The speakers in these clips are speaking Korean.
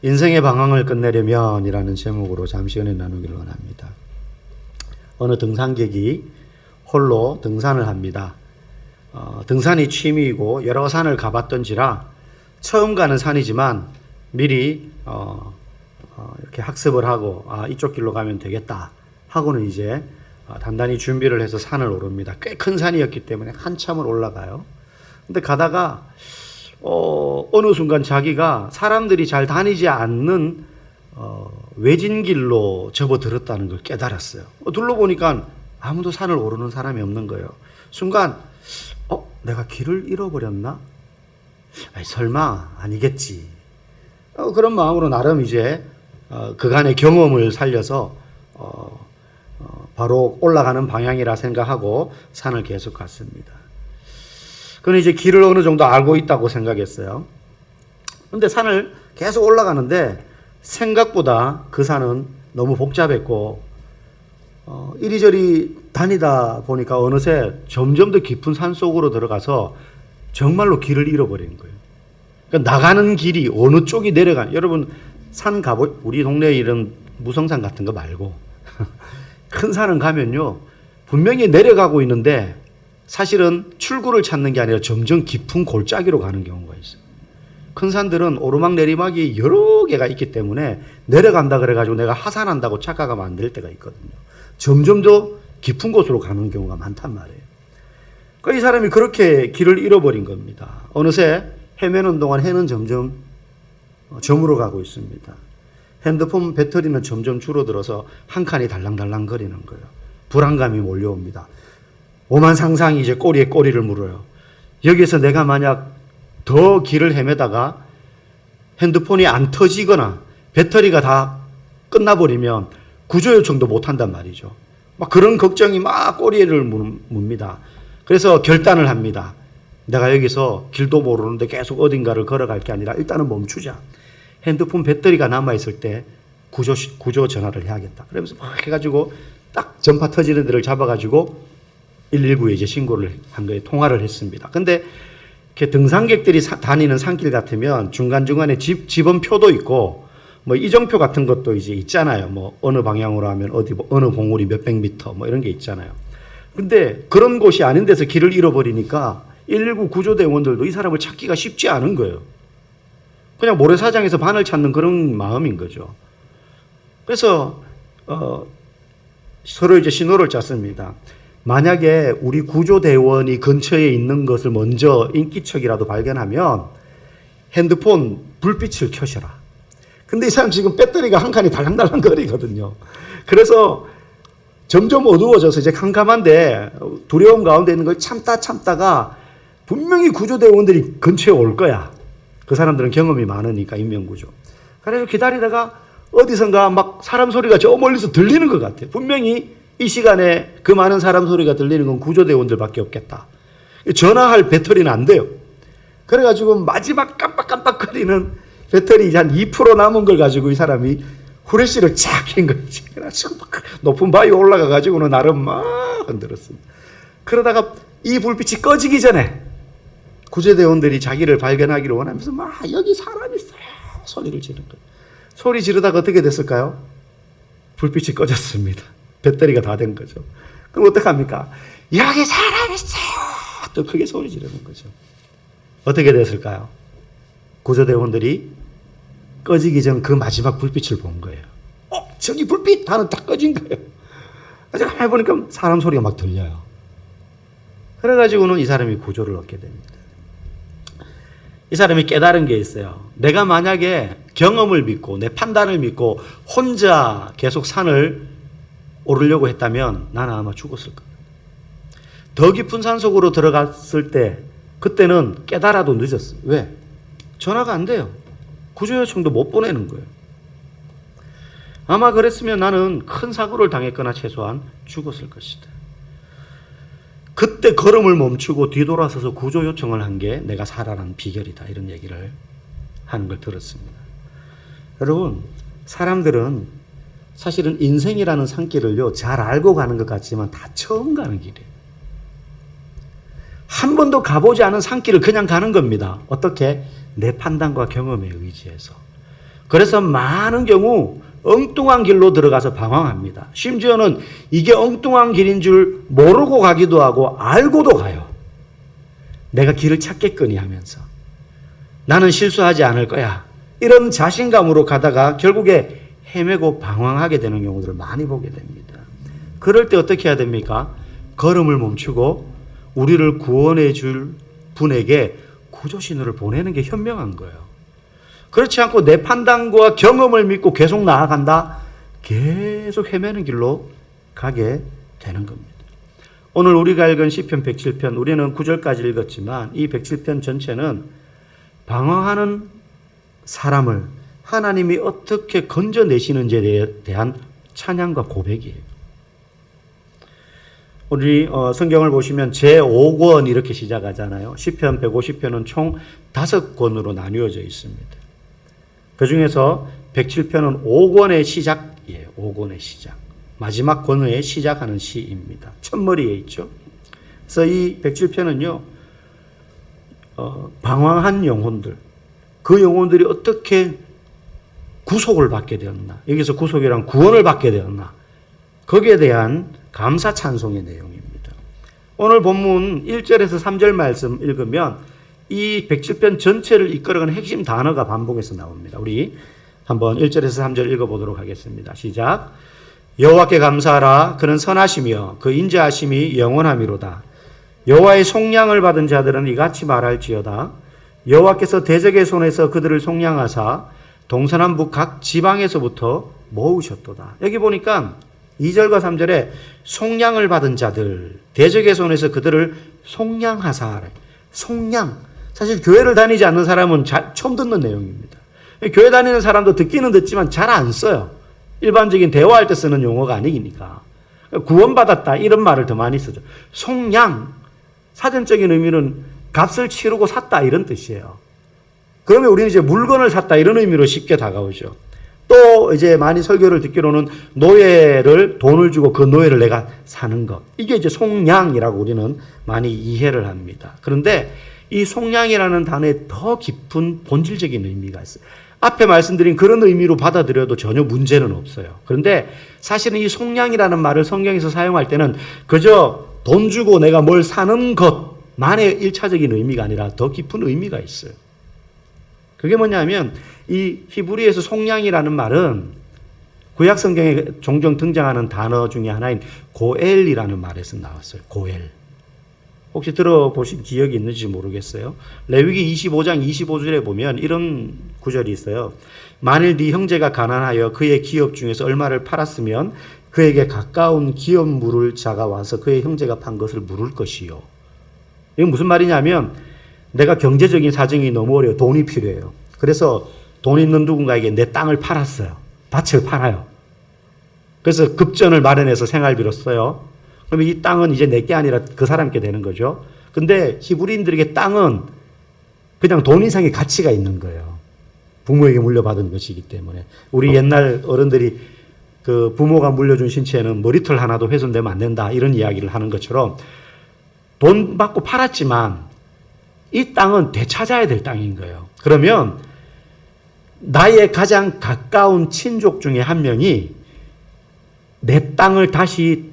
인생의 방황을 끝내려면 이라는 제목으로 잠시 은혜 나누기를 원합니다. 어느 등산객이 홀로 등산을 합니다. 등산이 취미이고 여러 산을 가봤던지라 처음 가는 산이지만 미리 이렇게 학습을 하고 이쪽 길로 가면 되겠다 하고는 이제 단단히 준비를 해서 산을 오릅니다. 꽤 큰 산이었기 때문에 한참을 올라가요. 근데 가다가 어느 순간 자기가 사람들이 잘 다니지 않는 외진 길로 접어들었다는 걸 깨달았어요. 둘러보니까 아무도 산을 오르는 사람이 없는 거예요. 순간 내가 길을 잃어버렸나? 설마 아니겠지. 그런 마음으로 나름 이제 그간의 경험을 살려서 바로 올라가는 방향이라 생각하고 산을 계속 갔습니다. 그는 이제 길을 어느 정도 알고 있다고 생각했어요. 근데 산을 계속 올라가는데 생각보다 그 산은 너무 복잡했고 이리저리 다니다 보니까 어느새 점점 더 깊은 산 속으로 들어가서 정말로 길을 잃어버린 거예요. 그러니까 나가는 길이 어느 쪽이 여러분 산 우리 동네에 이런 무성산 같은 거 말고 큰 산은 가면요 분명히 내려가고 있는데 사실은 출구를 찾는 게 아니라 점점 깊은 골짜기로 가는 경우가 있어요. 큰 산들은 오르막 내리막이 여러 개가 있기 때문에 내려간다 그래가지고 내가 하산한다고 착각하면 안 될 때가 있거든요. 점점 더 깊은 곳으로 가는 경우가 많단 말이에요. 그러니까 이 사람이 그렇게 길을 잃어버린 겁니다. 어느새 헤매는 동안 해는 점점 저물어 가고 있습니다. 핸드폰 배터리는 점점 줄어들어서 한 칸이 달랑달랑 거리는 거예요. 불안감이 몰려옵니다. 오만 상상이 이제 꼬리에 꼬리를 물어요. 여기서 내가 만약 더 길을 헤매다가 핸드폰이 안 터지거나 배터리가 다 끝나버리면 구조 요청도 못한단 말이죠. 막 그런 걱정이 막 꼬리를 뭅니다. 그래서 결단을 합니다. 내가 여기서 길도 모르는데 계속 어딘가를 걸어갈 게 아니라 일단은 멈추자. 핸드폰 배터리가 남아있을 때 구조 전화를 해야겠다. 그러면서 막 해가지고 딱 전파 터지는 데를 잡아가지고 119에 이제 신고를 한 거예요. 통화를 했습니다. 근데 이렇게 등산객들이 다니는 산길 같으면 중간중간에 지번표도 있고 뭐 이정표 같은 것도 이제 있잖아요. 뭐 어느 방향으로 하면 어느 봉우리 몇백 미터 뭐 이런 게 있잖아요. 근데 그런 곳이 아닌 데서 길을 잃어버리니까 119 구조대원들도 이 사람을 찾기가 쉽지 않은 거예요. 그냥 모래사장에서 바늘 찾는 그런 마음인 거죠. 그래서 서로 이제 신호를 짰습니다. 만약에 우리 구조대원이 근처에 있는 것을 먼저 인기척이라도 발견하면 핸드폰 불빛을 켜셔라. 근데 이 사람 지금 배터리가 한 칸이 달랑달랑 거리거든요. 그래서 점점 어두워져서 이제 캄캄한데 두려움 가운데 있는 걸 참다가 분명히 구조대원들이 근처에 올 거야. 그 사람들은 경험이 많으니까 인명구조. 그래서 기다리다가 어디선가 막 사람 소리가 저 멀리서 들리는 것 같아요. 분명히 이 시간에 그 많은 사람 소리가 들리는 건 구조대원들밖에 없겠다. 전화할 배터리는 안 돼요. 그래가지고 마지막 깜빡깜빡거리는 배터리 이제 한 2% 남은 걸 가지고 이 사람이 후레쉬를 쫙 켠 거지. 그래서 높은 바위 올라가가지고는 나름 막 흔들었습니다. 그러다가 이 불빛이 꺼지기 전에 구조대원들이 자기를 발견하기를 원하면서 막 여기 사람 있어요 소리를 지르는 거예요. 소리 지르다가 어떻게 됐을까요? 불빛이 꺼졌습니다. 배터리가 다 된 거죠. 그럼 어떡합니까? 여기 사람 있어요! 또 크게 소리 지르는 거죠. 어떻게 됐을까요? 구조대원들이 꺼지기 전 그 마지막 불빛을 본 거예요. 저기 불빛! 하는 딱 꺼진 거예요. 그래서 가만히 보니까 사람 소리가 막 들려요. 그래가지고는 이 사람이 구조를 얻게 됩니다. 이 사람이 깨달은 게 있어요. 내가 만약에 경험을 믿고 내 판단을 믿고 혼자 계속 산을 오르려고 했다면 나는 아마 죽었을 거예요. 더 깊은 산 속으로 들어갔을 때 그때는 깨달아도 늦었어요. 왜? 전화가 안 돼요. 구조 요청도 못 보내는 거예요. 아마 그랬으면 나는 큰 사고를 당했거나 최소한 죽었을 것이다. 그때 걸음을 멈추고 뒤돌아서서 구조 요청을 한 게 내가 살아난 비결이다. 이런 얘기를 하는 걸 들었습니다. 여러분, 사람들은 사실은 인생이라는 산길을요, 잘 알고 가는 것 같지만 다 처음 가는 길이에요. 한 번도 가보지 않은 산길을 그냥 가는 겁니다. 어떻게? 내 판단과 경험에 의지해서. 그래서 많은 경우 엉뚱한 길로 들어가서 방황합니다. 심지어는 이게 엉뚱한 길인 줄 모르고 가기도 하고 알고도 가요. 내가 길을 찾겠거니 하면서 나는 실수하지 않을 거야. 이런 자신감으로 가다가 결국에 헤매고 방황하게 되는 경우들을 많이 보게 됩니다. 그럴 때 어떻게 해야 됩니까? 걸음을 멈추고 우리를 구원해 줄 분에게 구조신호를 보내는 게 현명한 거예요. 그렇지 않고 내 판단과 경험을 믿고 계속 나아간다? 계속 헤매는 길로 가게 되는 겁니다. 오늘 우리가 읽은 시편 107편, 우리는 9절까지 읽었지만 이 107편 전체는 방황하는 사람을 하나님이 어떻게 건져내시는지에 대한 찬양과 고백이에요. 우리 성경을 보시면 제5권 이렇게 시작하잖아요. 시편 150편은 총 5권으로 나뉘어져 있습니다. 그 중에서 107편은 5권의 시작이에요. 5권의 시작. 마지막 권의 시작하는 시입니다. 첫머리에 있죠. 그래서 이 107편은요. 방황한 영혼들, 그 영혼들이 어떻게 구속을 받게 되었나, 여기서 구속이란 구원을 받게 되었나, 거기에 대한 감사 찬송의 내용입니다. 오늘 본문 1절에서 3절 말씀 읽으면 이 107편 전체를 이끌어가는 핵심 단어가 반복해서 나옵니다. 우리 한번 1절에서 3절 읽어보도록 하겠습니다. 시작. 여호와께 감사하라. 그는 선하시며 그 인자하심이 영원하미로다. 여호와의 속량을 받은 자들은 이같이 말할지어다. 여호와께서 대적의 손에서 그들을 속량하사 동서남북 각 지방에서부터 모으셨도다. 여기 보니까 2절과 3절에 속량을 받은 자들, 대적의 손에서 그들을 속량하사. 속량. 사실 교회를 다니지 않는 사람은 처음 듣는 내용입니다. 교회 다니는 사람도 듣기는 듣지만 잘 안 써요. 일반적인 대화할 때 쓰는 용어가 아니니까. 구원받았다 이런 말을 더 많이 쓰죠. 속량. 사전적인 의미는 값을 치르고 샀다 이런 뜻이에요. 그러면 우리는 이제 물건을 샀다 이런 의미로 쉽게 다가오죠. 또 이제 많이 설교를 듣기로는 노예를 돈을 주고 그 노예를 내가 사는 것. 이게 이제 속량이라고 우리는 많이 이해를 합니다. 그런데 이 속량이라는 단어에 더 깊은 본질적인 의미가 있어요. 앞에 말씀드린 그런 의미로 받아들여도 전혀 문제는 없어요. 그런데 사실은 이 속량이라는 말을 성경에서 사용할 때는 그저 돈 주고 내가 뭘 사는 것만의 1차적인 의미가 아니라 더 깊은 의미가 있어요. 그게 뭐냐면 이 히브리에서 속량이라는 말은 구약 성경에 종종 등장하는 단어 중에 하나인 고엘이라는 말에서 나왔어요. 고엘. 혹시 들어보신 기억이 있는지 모르겠어요. 레위기 25장 25절에 보면 이런 구절이 있어요. 만일 네 형제가 가난하여 그의 기업 중에서 얼마를 팔았으면 그에게 가까운 기업 물을 자가 와서 그의 형제가 판 것을 물을 것이요. 이건 무슨 말이냐면 내가 경제적인 사정이 너무 어려워. 돈이 필요해요. 그래서 돈 있는 누군가에게 내 땅을 팔았어요. 밭을 팔아요. 그래서 급전을 마련해서 생활비로 써요. 그러면 이 땅은 이제 내게 아니라 그 사람께 되는 거죠. 근데 히브리인들에게 땅은 그냥 돈 이상의 가치가 있는 거예요. 부모에게 물려받은 것이기 때문에. 우리 옛날 어른들이 그 부모가 물려준 신체에는 머리털 하나도 훼손되면 안 된다 이런 이야기를 하는 것처럼 돈 받고 팔았지만 이 땅은 되찾아야 될 땅인 거예요. 그러면 나의 가장 가까운 친족 중에 한 명이 내 땅을 다시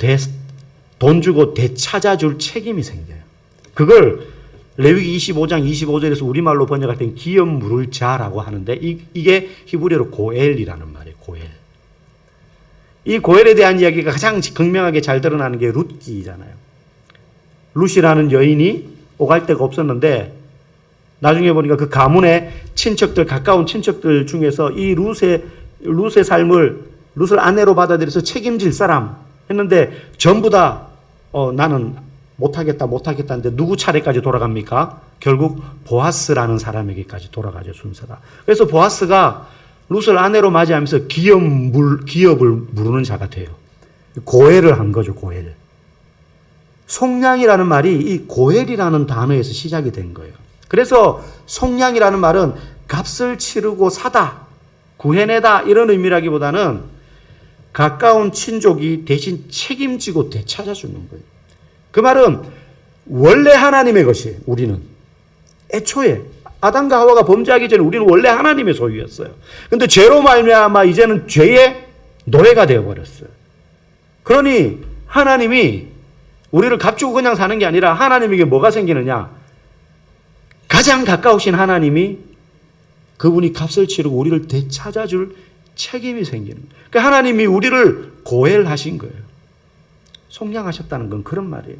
돈 주고 되찾아줄 책임이 생겨요. 그걸 레위기 25장 25절에서 우리말로 번역할 땐 기업 물을 자라고 하는데 이게 히브리어로 고엘이라는 말이에요. 고엘. 이 고엘에 대한 이야기가 가장 극명하게 잘 드러나는 게 룻기잖아요. 룻이라는 여인이 오갈 데가 없었는데 나중에 보니까 그 가문의 친척들, 가까운 친척들 중에서 이 룻의 삶을 룻을 아내로 받아들여서 책임질 사람 했는데 전부 다 나는 못하겠다 하는데 누구 차례까지 돌아갑니까? 결국 보아스라는 사람에게까지 돌아가죠, 순서가. 그래서 보아스가 룻을 아내로 맞이하면서 기업을 무르는 자가 돼요. 고엘을 한 거죠, 고엘. 속량이라는 말이 이 고엘이라는 단어에서 시작이 된 거예요. 그래서 속량이라는 말은 값을 치르고 사다, 구해내다 이런 의미라기보다는 가까운 친족이 대신 책임지고 되찾아주는 거예요. 그 말은 원래 하나님의 것이 우리는 애초에 아담과 하와가 범죄하기 전에 우리는 원래 하나님의 소유였어요. 근데 죄로 말미암아 이제는 죄의 노예가 되어버렸어요. 그러니 하나님이 우리를 값주고 그냥 사는 게 아니라 하나님에게 뭐가 생기느냐? 가장 가까우신 하나님이 그분이 값을 치르고 우리를 되찾아줄 책임이 생기는 거예요. 그러니까 하나님이 우리를 고엘하신 거예요. 속량하셨다는 건 그런 말이에요.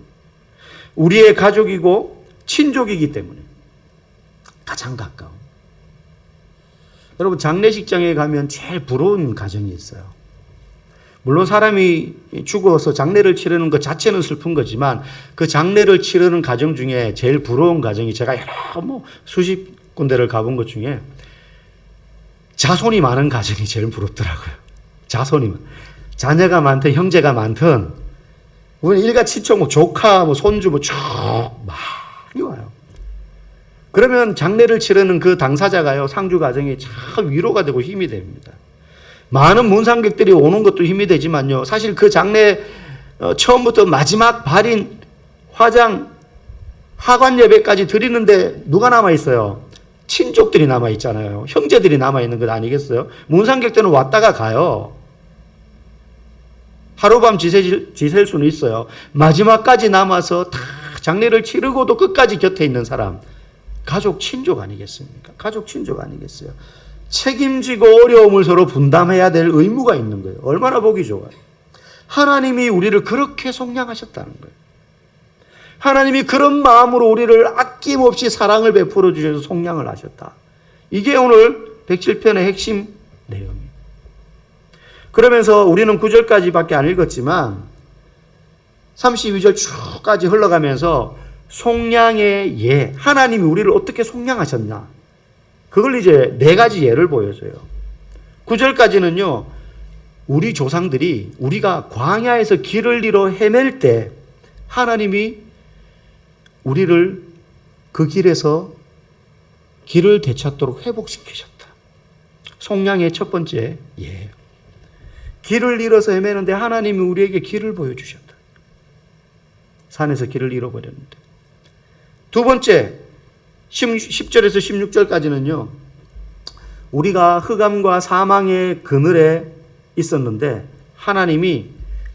우리의 가족이고 친족이기 때문에 가장 가까운. 여러분 장례식장에 가면 제일 부러운 가정이 있어요. 물론 사람이 죽어서 장례를 치르는 것 자체는 슬픈 거지만 그 장례를 치르는 가정 중에 제일 부러운 가정이 제가 여러 수십 군데를 가본 것 중에 자손이 많은 가정이 제일 부럽더라고요. 자손이 자녀가 많든 형제가 많든 우리는 일가친척 조카 손주 쭉 많이 와요. 그러면 장례를 치르는 그 당사자가요 상주 가정에 참 위로가 되고 힘이 됩니다. 많은 문상객들이 오는 것도 힘이 되지만요. 사실 그 장례 처음부터 마지막 발인, 화장, 하관 예배까지 드리는데 누가 남아있어요? 친족들이 남아있잖아요. 형제들이 남아있는 것 아니겠어요? 문상객들은 왔다가 가요. 하룻밤 지셀 수는 있어요. 마지막까지 남아서 다 장례를 치르고도 끝까지 곁에 있는 사람. 가족, 친족 아니겠습니까? 가족, 친족 아니겠어요? 책임지고 어려움을 서로 분담해야 될 의무가 있는 거예요. 얼마나 보기 좋아요. 하나님이 우리를 그렇게 속량하셨다는 거예요. 하나님이 그런 마음으로 우리를 아낌없이 사랑을 베풀어 주셔서 속량을 하셨다. 이게 오늘 107편의 핵심 내용이에요. 그러면서 우리는 9절까지밖에 안 읽었지만 32절 쭉까지 흘러가면서 속량의 예, 하나님이 우리를 어떻게 속량하셨나? 그걸 이제 네 가지 예를 보여줘요. 9절까지는요, 우리 조상들이 우리가 광야에서 길을 잃어 헤맬 때 하나님이 우리를 그 길에서 길을 되찾도록 회복시키셨다. 속량의 첫 번째 예. 길을 잃어서 헤매는데 하나님이 우리에게 길을 보여주셨다. 산에서 길을 잃어버렸는데. 두 번째 10절에서 16절까지는요. 우리가 흑암과 사망의 그늘에 있었는데 하나님이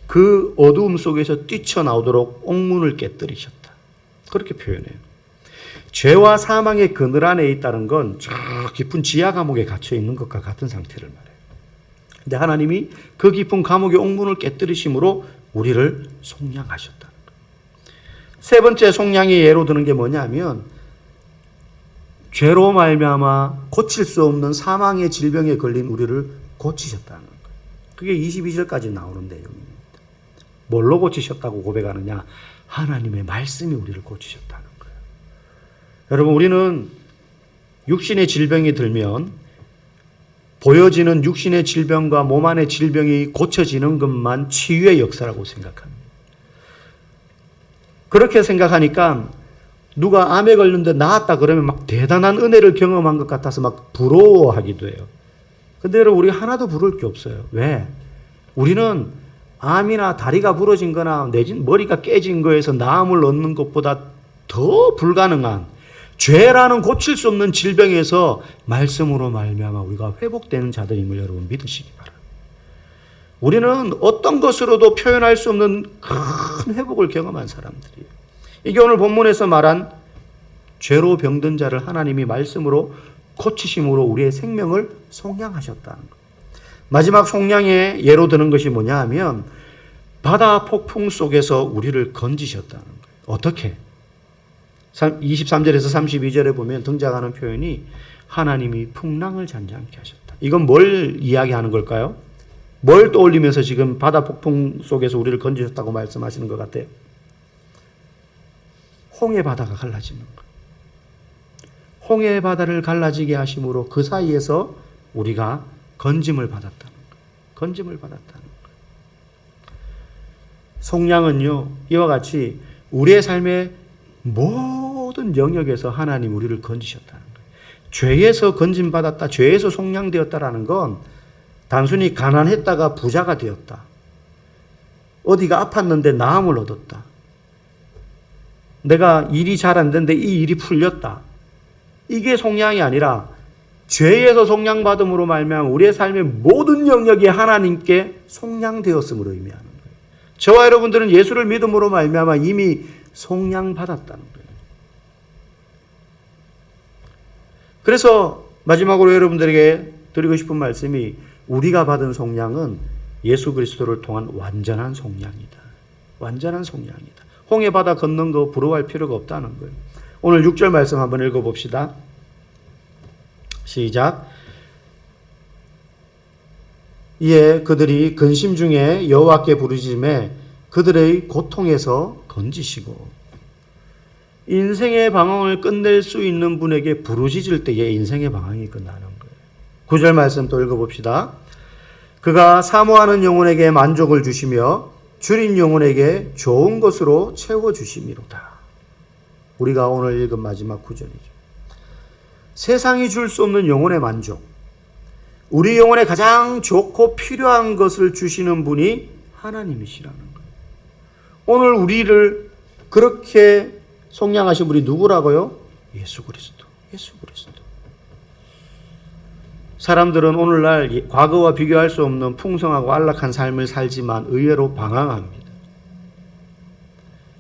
그 어두움 속에서 뛰쳐나오도록 옥문을 깨뜨리셨다. 그렇게 표현해요. 죄와 사망의 그늘 안에 있다는 건 저 깊은 지하 감옥에 갇혀 있는 것과 같은 상태를 말해요. 근데 하나님이 그 깊은 감옥의 옥문을 깨뜨리심으로 우리를 속량하셨다는 거예요. 세 번째 속량의 예로 드는 게 뭐냐면 죄로 말미암아 고칠 수 없는 사망의 질병에 걸린 우리를 고치셨다는 거예요. 그게 22절까지 나오는 내용입니다. 뭘로 고치셨다고 고백하느냐? 하나님의 말씀이 우리를 고치셨다는 거예요. 여러분, 우리는 육신의 질병이 들면 보여지는 육신의 질병과 몸 안의 질병이 고쳐지는 것만 치유의 역사라고 생각합니다. 그렇게 생각하니까 누가 암에 걸렸는데 나았다 그러면 막 대단한 은혜를 경험한 것 같아서 막 부러워하기도 해요. 근데 여러분, 우리 하나도 부러울 게 없어요. 왜? 우리는 암이나 다리가 부러진 거나 내진 머리가 깨진 거에서 나음을 얻는 것보다 더 불가능한 죄라는 고칠 수 없는 질병에서 말씀으로 말미암아 우리가 회복되는 자들임을 여러분 믿으시기 바랍니다. 우리는 어떤 것으로도 표현할 수 없는 큰 회복을 경험한 사람들이에요. 이게 오늘 본문에서 말한 죄로 병든 자를 하나님이 말씀으로 고치심으로 우리의 생명을 속량하셨다는 거예요. 마지막 속량의 예로 드는 것이 뭐냐 하면 바다 폭풍 속에서 우리를 건지셨다는 거예요. 어떻게? 23절에서 32절에 보면 등장하는 표현이 하나님이 풍랑을 잔잔케 하셨다. 이건 뭘 이야기하는 걸까요? 뭘 떠올리면서 지금 바다 폭풍 속에서 우리를 건지셨다고 말씀하시는 것 같아요? 홍해 바다가 갈라지는 것. 홍해 바다를 갈라지게 하심으로 그 사이에서 우리가 건짐을 받았다는 것. 건짐을 받았다는 것. 속량은요, 이와 같이 우리의 삶의 모든 영역에서 하나님 우리를 건지셨다는 거예요. 죄에서 건짐받았다, 죄에서 속량되었다라는 건 단순히 가난했다가 부자가 되었다. 어디가 아팠는데 나음을 얻었다. 내가 일이 잘 안 되는데 이 일이 풀렸다. 이게 속량이 아니라 죄에서 속량받음으로 말미암아 우리의 삶의 모든 영역이 하나님께 속량되었음으로 의미하는 거예요. 저와 여러분들은 예수를 믿음으로 말미암아 이미 속량받았다는 거예요. 그래서 마지막으로 여러분들에게 드리고 싶은 말씀이 우리가 받은 속량은 예수 그리스도를 통한 완전한 속량이다. 완전한 속량이다. 홍해 바다 건넌 거 부러워할 필요가 없다는 거예요. 오늘 6절 말씀 한번 읽어봅시다. 시작. 이에 그들이 근심 중에 여호와께 부르짖음에 그들의 고통에서 건지시고, 인생의 방황을 끝낼 수 있는 분에게 부르짖을 때에 인생의 방황이 끝나는 거예요. 9절 말씀 또 읽어봅시다. 그가 사모하는 영혼에게 만족을 주시며 줄인 영혼에게 좋은 것으로 채워주심이로다. 우리가 오늘 읽은 마지막 구절이죠. 세상이 줄 수 없는 영혼의 만족, 우리 영혼에 가장 좋고 필요한 것을 주시는 분이 하나님이시라는 거예요. 오늘 우리를 그렇게 속량하신 분이 누구라고요? 예수 그리스도. 예수 그리스도. 사람들은 오늘날 과거와 비교할 수 없는 풍성하고 안락한 삶을 살지만 의외로 방황합니다.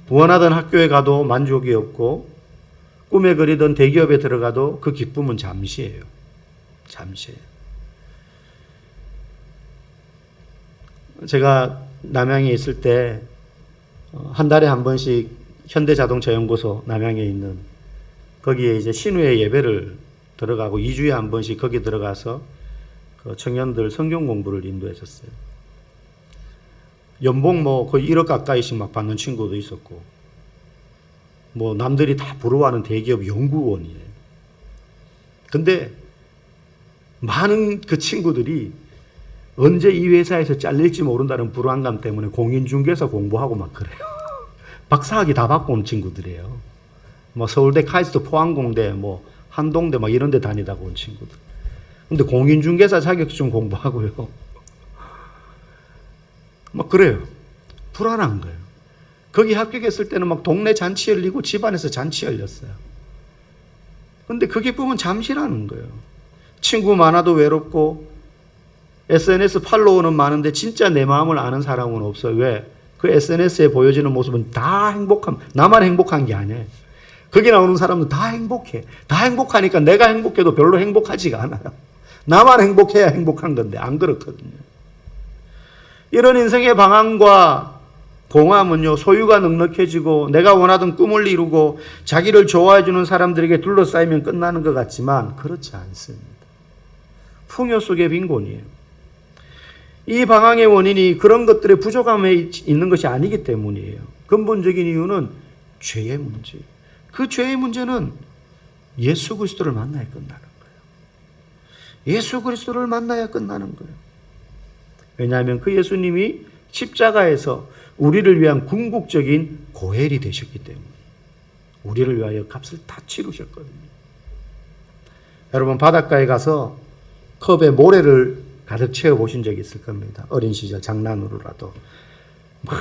원하던 학교에 가도 만족이 없고 꿈에 그리던 대기업에 들어가도 그 기쁨은 잠시예요. 잠시예요. 제가 남양에 있을 때 한 달에 한 번씩 현대자동차연구소 남양에 있는 거기에 이제 신우의 예배를 들어가고 2주에 한 번씩 거기 들어가서 그 청년들 성경 공부를 인도했었어요. 연봉 거의 1억 가까이씩 막 받는 친구도 있었고, 남들이 다 부러워하는 대기업 연구원이에요. 근데 많은 그 친구들이 언제 이 회사에서 잘릴지 모른다는 불안감 때문에 공인중개사 공부하고 막 그래요. 박사학위 다 받고 온 친구들이에요. 서울대 카이스트 포항공대 한동대 이런 데 다니다가 온 친구들. 근데 공인중개사 자격증 공부하고요. 그래요. 불안한 거예요. 거기 합격했을 때는 동네 잔치 열리고 집안에서 잔치 열렸어요. 근데 그 기쁨은 잠시라는 거예요. 친구 많아도 외롭고 SNS 팔로워는 많은데 진짜 내 마음을 아는 사람은 없어요. 왜? 그 SNS에 보여지는 모습은 다 행복함, 나만 행복한 게 아니에요. 거기 나오는 사람은 다 행복해. 다 행복하니까 내가 행복해도 별로 행복하지가 않아요. 나만 행복해야 행복한 건데 안 그렇거든요. 이런 인생의 방황과 공허함은요, 소유가 넉넉해지고 내가 원하던 꿈을 이루고 자기를 좋아해주는 사람들에게 둘러싸이면 끝나는 것 같지만 그렇지 않습니다. 풍요 속의 빈곤이에요. 이 방황의 원인이 그런 것들의 부족함에 있는 것이 아니기 때문이에요. 근본적인 이유는 죄의 문제. 그 죄의 문제는 예수 그리스도를 만나야 끝나는 거예요. 예수 그리스도를 만나야 끝나는 거예요. 왜냐하면 그 예수님이 십자가에서 우리를 위한 궁극적인 고엘이 되셨기 때문에 우리를 위하여 값을 다 치르셨거든요. 여러분 바닷가에 가서 컵에 모래를 가득 채워보신 적이 있을 겁니다. 어린 시절 장난으로라도 막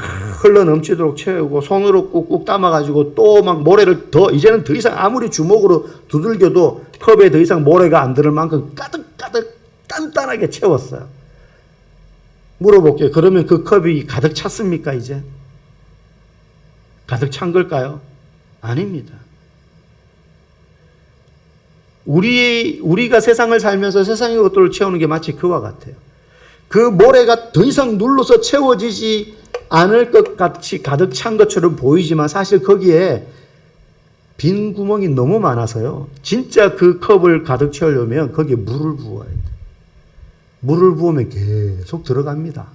흘러 넘치도록 채우고 손으로 꾹꾹 담아가지고 또 막 모래를 이제는 더 이상 아무리 주먹으로 두들겨도 컵에 더 이상 모래가 안 들을 만큼 가득가득 단단하게 채웠어요. 물어볼게요. 그러면 그 컵이 가득 찼습니까 이제? 가득 찬 걸까요? 아닙니다. 우리가 세상을 살면서 세상의 것들을 채우는 게 마치 그와 같아요. 그 모래가 더 이상 눌러서 채워지지 않을 것 같이 가득 찬 것처럼 보이지만 사실 거기에 빈 구멍이 너무 많아서요. 진짜 그 컵을 가득 채우려면 거기에 물을 부어야 돼요. 물을 부으면 계속 들어갑니다.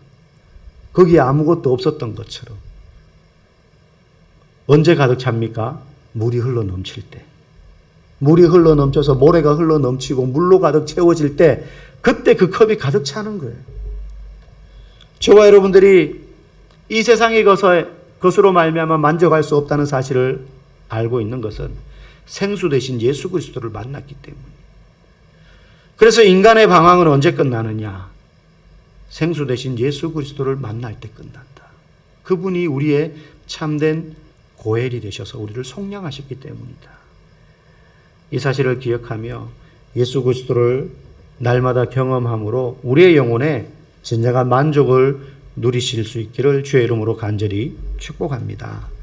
거기에 아무것도 없었던 것처럼. 언제 가득 찹니까? 물이 흘러 넘칠 때. 물이 흘러 넘쳐서 모래가 흘러 넘치고 물로 가득 채워질 때 그때 그 컵이 가득 차는 거예요. 저와 여러분들이 이 세상의 것으로 말미암아 만족할 수 없다는 사실을 알고 있는 것은 생수 대신 예수 그리스도를 만났기 때문이에요. 그래서 인간의 방황은 언제 끝나느냐? 생수 대신 예수 그리스도를 만날 때 끝난다. 그분이 우리의 참된 고엘이 되셔서 우리를 속량하셨기 때문이다. 이 사실을 기억하며 예수 그리스도를 날마다 경험함으로 우리의 영혼에 진정한 만족을 누리실 수 있기를 주의 이름으로 간절히 축복합니다.